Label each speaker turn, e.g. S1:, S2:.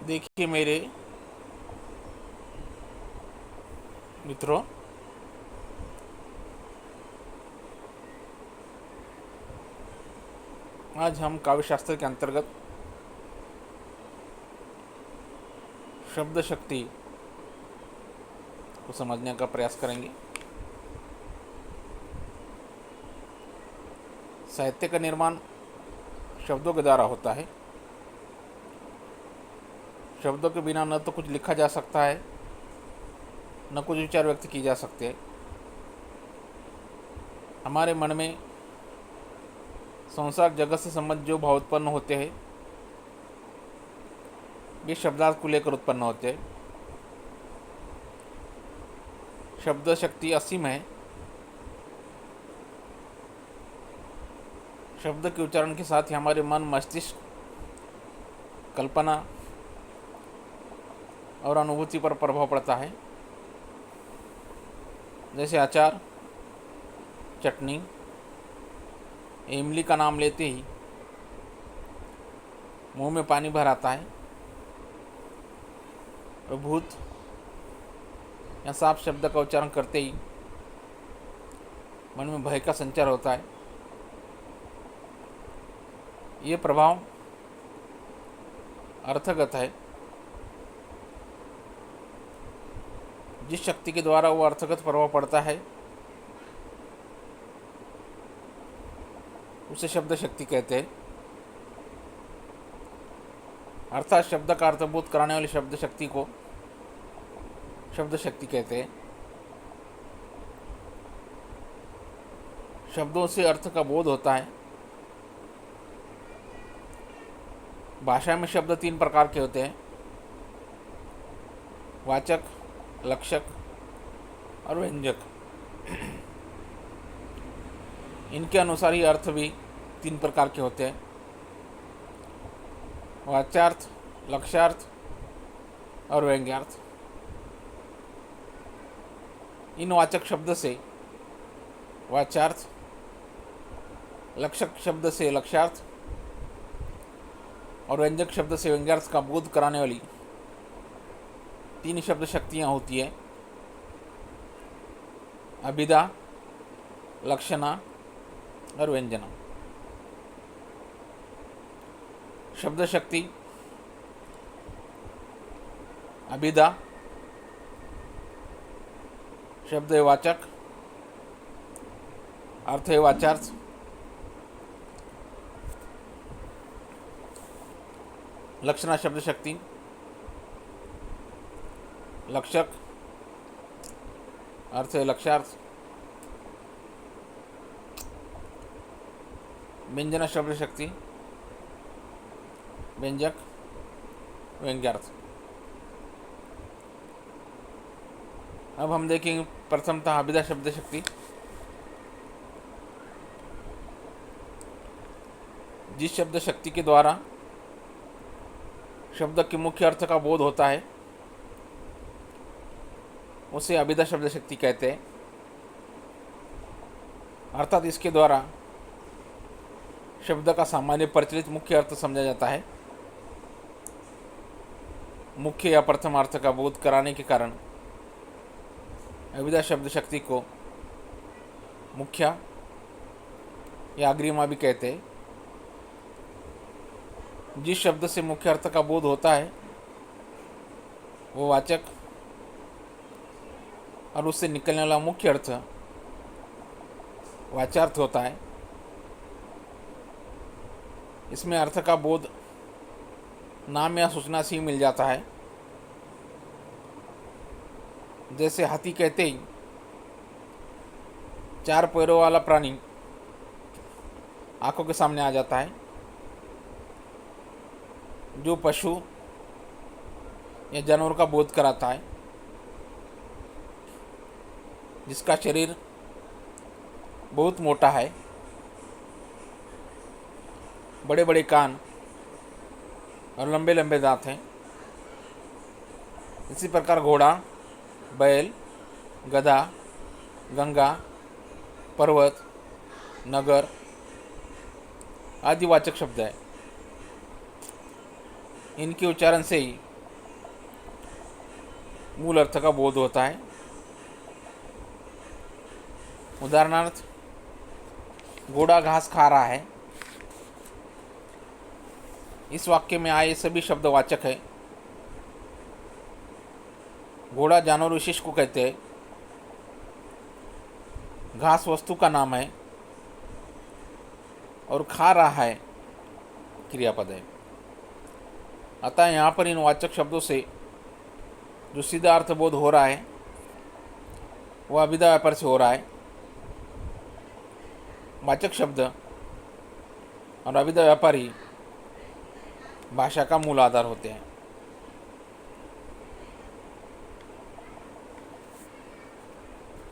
S1: देखिए मेरे मित्रों, आज हम काव्य शास्त्र के अंतर्गत शब्द शक्ति को समझने का प्रयास करेंगे। साहित्य का निर्माण शब्दों के द्वारा होता है। शब्दों के बिना न तो कुछ लिखा जा सकता है, न कुछ विचार व्यक्त किए जा सकते हैं। हमारे मन में संसार जगत से संबंध जो भाव उत्पन्न होते हैं, ये शब्दार्थ को लेकर उत्पन्न होते हैं। शब्द शक्ति असीम है। शब्द के उच्चारण के साथ ही हमारे मन, मस्तिष्क, कल्पना और अनुभूति पर प्रभाव पड़ता है। जैसे अचार, चटनी, इमली का नाम लेते ही मुंह में पानी भर आता है। और भूत या सांप शब्द का उच्चारण करते ही मन में भय का संचार होता है। ये प्रभाव अर्थगत है। जिस शक्ति के द्वारा वो अर्थगत प्रभाव पड़ता है उसे शब्द शक्ति कहते हैं। अर्थात शब्द का अर्थबोध कराने वाली शब्द शक्ति को शब्द शक्ति कहते हैं। शब्दों से अर्थ का बोध होता है। भाषा में शब्द 3 प्रकार के होते हैं: वाचक, लक्षक और व्यंजक। इनके अनुसार ही अर्थ भी 3 प्रकार के होते हैं: वाच्यार्थ, लक्ष्यार्थ और व्यंग्यार्थ। इन वाचक शब्द से वाच्यार्थ, लक्षक शब्द से लक्ष्यार्थ और व्यंजक शब्द से व्यंग्यार्थ का बोध कराने वाली 3 शब्द शक्तियाँ होती है: अभिधा, लक्षणा और व्यंजना। शब्द शक्ति अभिधा शब्द है वाचक, अर्थ है वाचार्थ, लक्षणा शब्द शक्ति लक्षक, अर्थ है लक्ष्यार्थ, व्यंजना शब्द शक्ति व्यंजक, व्यंग्यार्थ। अब हम देखेंगे प्रथमतः अभिधा शब्द शक्ति। जिस शब्द शक्ति के द्वारा शब्द के मुख्य अर्थ का बोध होता है उसे अभिधा शब्द शक्ति कहते हैं। अर्थात इसके द्वारा शब्द का सामान्य प्रचलित मुख्य अर्थ समझा जाता है। मुख्य या प्रथम अर्थ का बोध कराने के कारण अभिधा शब्द शक्ति को मुख्य या अग्रिमा भी कहते हैं। जिस शब्द से मुख्य अर्थ का बोध होता है वो वाचक और उससे निकलने वाला मुख्य अर्थ वाचार्थ होता है। इसमें अर्थ का बोध नाम या सूचना से ही मिल जाता है। जैसे हाथी कहते ही 4 पैरों वाला प्राणी आंखों के सामने आ जाता है। जो पशु या जानवर का बोध कराता है, जिसका शरीर बहुत मोटा है, बड़े बड़े कान और लंबे लंबे दांत हैं। इसी प्रकार घोड़ा, बैल, गधा, गंगा, पर्वत, नगर आदि वाचक शब्द है। इनके उच्चारण से ही मूल अर्थ का बोध होता है। उदाहरणार्थ, घोड़ा घास खा रहा है। इस वाक्य में आए सभी शब्द वाचक है। घोड़ा जानवर विशेष को कहते हैं, घास वस्तु का नाम है और खा रहा है क्रियापद है। अतः यहाँ पर इन वाचक शब्दों से जो सीधा अर्थबोध हो रहा है वह अभिधा व्यापार से हो रहा है। वाचक शब्द और अभिधा व्यापारी भाषा का मूल आधार होते हैं।